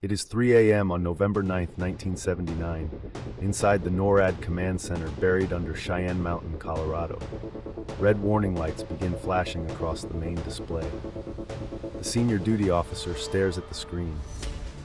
It is 3 a.m. on November 9, 1979, inside the NORAD command center buried under Cheyenne Mountain, Colorado. Red warning lights begin flashing across the main display. The senior duty officer stares at the screen.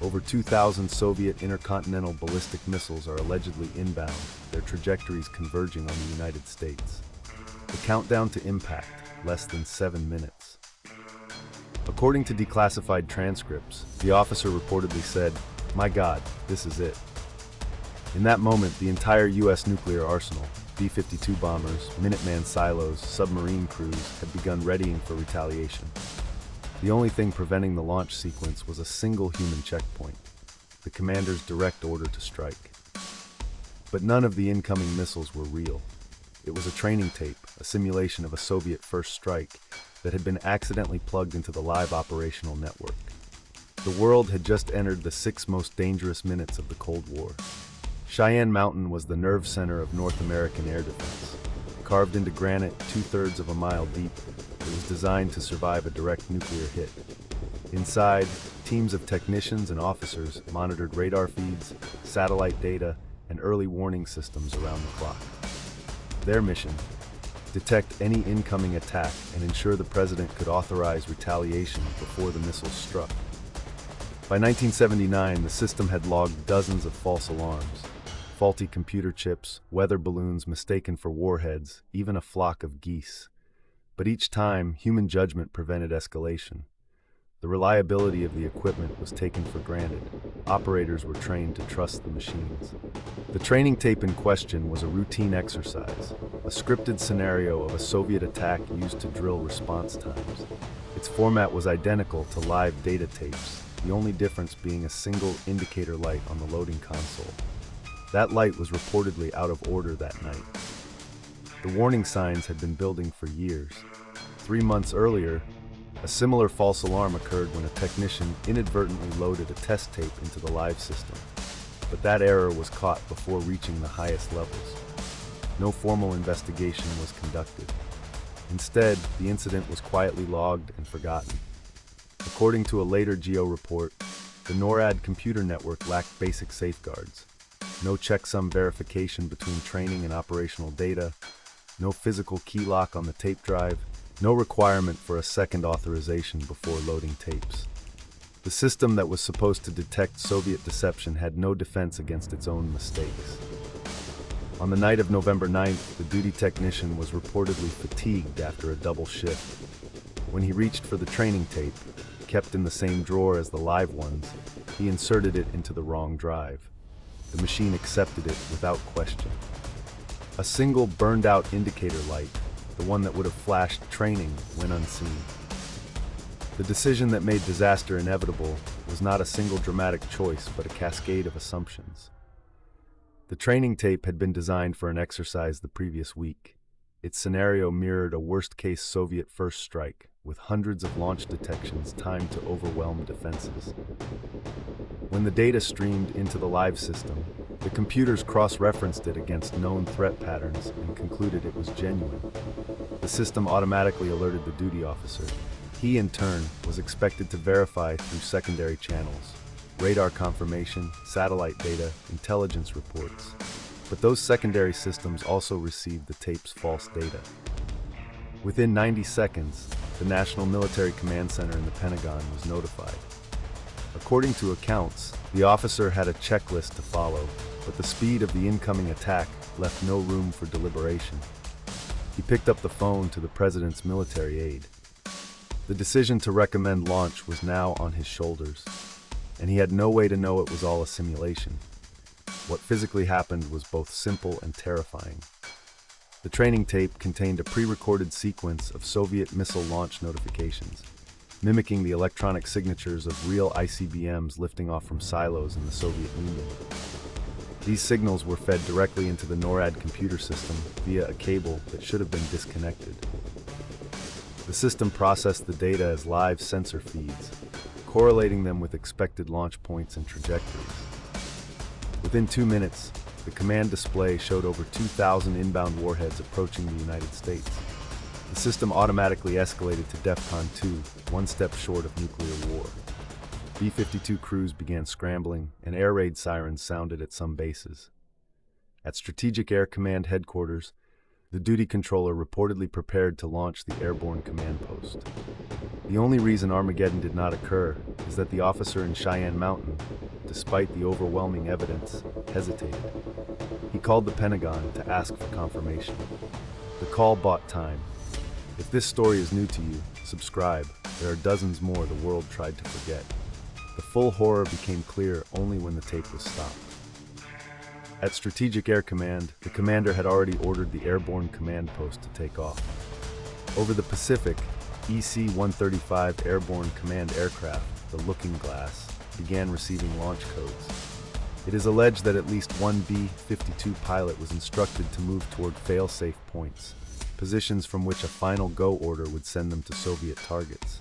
Over 2,000 Soviet intercontinental ballistic missiles are allegedly inbound, their trajectories converging on the United States. The countdown to impact, less than 7 minutes. According to declassified transcripts, the officer reportedly said, "My God, this is it." In that moment, the entire U.S. nuclear arsenal, B-52 bombers, Minuteman silos, submarine crews, had begun readying for retaliation. The only thing preventing the launch sequence was a single human checkpoint, the commander's direct order to strike. But none of the incoming missiles were real. It was a training tape, a simulation of a Soviet first strike, that had been accidentally plugged into the live operational network. The world had just entered the 6 most dangerous minutes of the Cold War. Cheyenne Mountain was the nerve center of North American air defense. Carved into granite 2/3 of a mile deep, it was designed to survive a direct nuclear hit. Inside, teams of technicians and officers monitored radar feeds, satellite data, and early warning systems around the clock. Their mission: detect any incoming attack and ensure the president could authorize retaliation before the missiles struck. By 1979, the system had logged dozens of false alarms, faulty computer chips, weather balloons mistaken for warheads, even a flock of geese. But each time, human judgment prevented escalation. The reliability of the equipment was taken for granted. Operators were trained to trust the machines. The training tape in question was a routine exercise, a scripted scenario of a Soviet attack used to drill response times. Its format was identical to live data tapes, the only difference being a single indicator light on the loading console. That light was reportedly out of order that night. The warning signs had been building for years. 3 months earlier, a similar false alarm occurred when a technician inadvertently loaded a test tape into the live system. But that error was caught before reaching the highest levels. No formal investigation was conducted. Instead, the incident was quietly logged and forgotten. According to a later GEO report, the NORAD computer network lacked basic safeguards. No checksum verification between training and operational data, no physical key lock on the tape drive, no requirement for a second authorization before loading tapes. The system that was supposed to detect Soviet deception had no defense against its own mistakes. On the night of November 9th, the duty technician was reportedly fatigued after a double shift. When he reached for the training tape, kept in the same drawer as the live ones, he inserted it into the wrong drive. The machine accepted it without question. A single burned-out indicator light, the one that would have flashed training, went unseen. The decision that made disaster inevitable was not a single dramatic choice, but a cascade of assumptions. The training tape had been designed for an exercise the previous week. Its scenario mirrored a worst-case Soviet first strike, with hundreds of launch detections timed to overwhelm defenses. When the data streamed into the live system, the computers cross-referenced it against known threat patterns and concluded it was genuine. The system automatically alerted the duty officer. He, in turn, was expected to verify through secondary channels: radar confirmation, satellite data, intelligence reports. But those secondary systems also received the tape's false data. Within 90 seconds, the National Military Command Center in the Pentagon was notified. According to accounts, the officer had a checklist to follow, but the speed of the incoming attack left no room for deliberation. He picked up the phone to the president's military aide. The decision to recommend launch was now on his shoulders, and he had no way to know it was all a simulation. What physically happened was both simple and terrifying. The training tape contained a pre-recorded sequence of Soviet missile launch notifications, mimicking the electronic signatures of real ICBMs lifting off from silos in the Soviet Union. These signals were fed directly into the NORAD computer system via a cable that should have been disconnected. The system processed the data as live sensor feeds, correlating them with expected launch points and trajectories. Within 2 minutes, the command display showed over 2,000 inbound warheads approaching the United States. The system automatically escalated to DEFCON 2, one step short of nuclear war. B-52 crews began scrambling, and air raid sirens sounded at some bases. At Strategic Air Command headquarters, the duty controller reportedly prepared to launch the airborne command post. The only reason Armageddon did not occur is that the officer in Cheyenne Mountain, despite the overwhelming evidence, hesitated. He called the Pentagon to ask for confirmation. The call bought time. If this story is new to you, subscribe. There are dozens more the world tried to forget. The full horror became clear only when the tape was stopped. At Strategic Air Command, the commander had already ordered the airborne command post to take off. Over the Pacific, EC-135 airborne command aircraft, the Looking Glass, began receiving launch codes. It is alleged that at least one B-52 pilot was instructed to move toward fail-safe points, positions from which a final go order would send them to Soviet targets.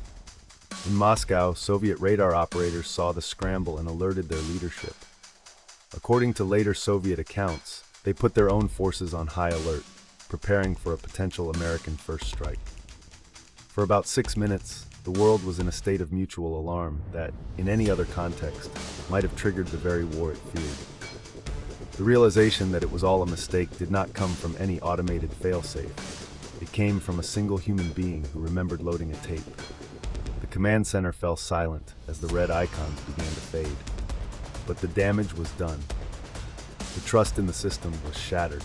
In Moscow, Soviet radar operators saw the scramble and alerted their leadership. According to later Soviet accounts, they put their own forces on high alert, preparing for a potential American first strike. For about 6 minutes, the world was in a state of mutual alarm that, in any other context, might have triggered the very war it feared. The realization that it was all a mistake did not come from any automated failsafe. It came from a single human being who remembered loading a tape. The command center fell silent as the red icons began to fade. But the damage was done. The trust in the system was shattered.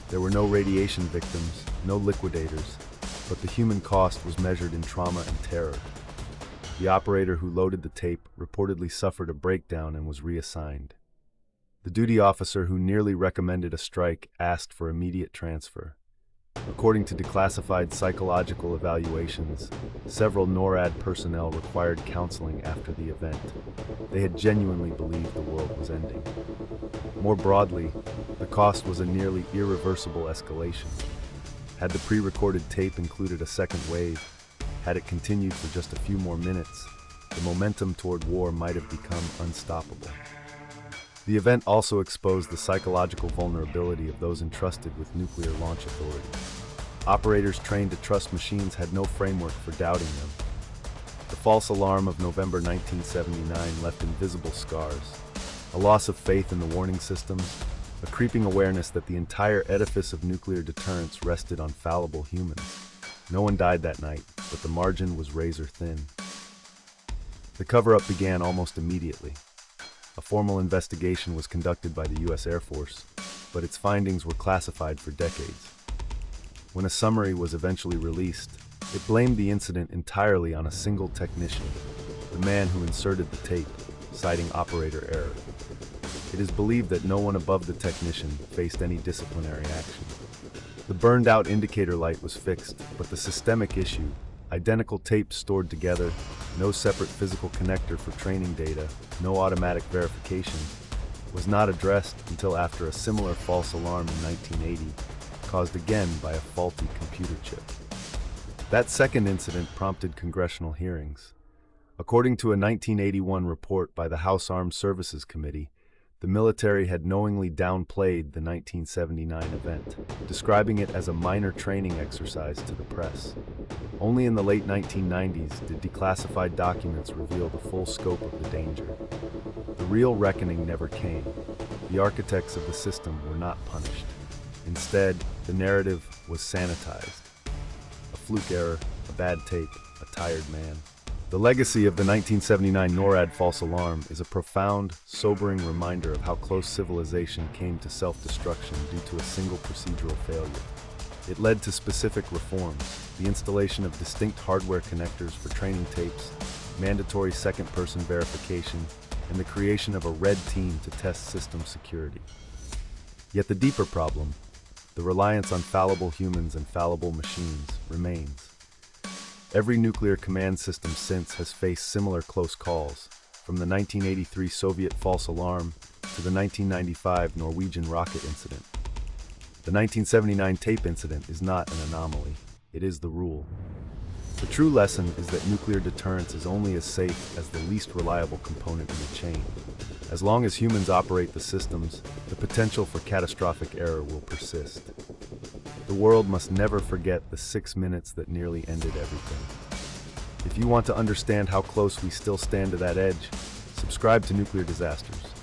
There were no radiation victims, no liquidators, but the human cost was measured in trauma and terror. The operator who loaded the tape reportedly suffered a breakdown and was reassigned. The duty officer who nearly recommended a strike asked for immediate transfer. According to declassified psychological evaluations, several NORAD personnel required counseling after the event. They had genuinely believed the world was ending. More broadly, the cost was a nearly irreversible escalation. Had the pre-recorded tape included a second wave, had it continued for just a few more minutes, the momentum toward war might have become unstoppable. The event also exposed the psychological vulnerability of those entrusted with nuclear launch authority. Operators trained to trust machines had no framework for doubting them. The false alarm of November 1979 left invisible scars, a loss of faith in the warning systems, a creeping awareness that the entire edifice of nuclear deterrence rested on fallible humans. No one died that night, but the margin was razor thin. The cover-up began almost immediately. A formal investigation was conducted by the U.S. Air Force, but its findings were classified for decades. When a summary was eventually released, it blamed the incident entirely on a single technician, the man who inserted the tape, citing operator error. It is believed that no one above the technician faced any disciplinary action. The burned-out indicator light was fixed, but the systemic issue, identical tapes stored together, no separate physical connector for training data, no automatic verification, was not addressed until after a similar false alarm in 1980, caused again by a faulty computer chip. That second incident prompted congressional hearings. According to a 1981 report by the House Armed Services Committee, the military had knowingly downplayed the 1979 event, describing it as a minor training exercise to the press. Only in the late 1990s did declassified documents reveal the full scope of the danger. The real reckoning never came. The architects of the system were not punished. Instead, the narrative was sanitized. A fluke error, a bad tape, a tired man. The legacy of the 1979 NORAD false alarm is a profound, sobering reminder of how close civilization came to self-destruction due to a single procedural failure. It led to specific reforms, the installation of distinct hardware connectors for training tapes, mandatory second-person verification, and the creation of a red team to test system security. Yet the deeper problem, the reliance on fallible humans and fallible machines, remains. Every nuclear command system since has faced similar close calls, from the 1983 Soviet false alarm to the 1995 Norwegian rocket incident. The 1979 tape incident is not an anomaly, it is the rule. The true lesson is that nuclear deterrence is only as safe as the least reliable component in the chain. As long as humans operate the systems, the potential for catastrophic error will persist. The world must never forget the 6 minutes that nearly ended everything. If you want to understand how close we still stand to that edge, subscribe to Nuclear Disasters.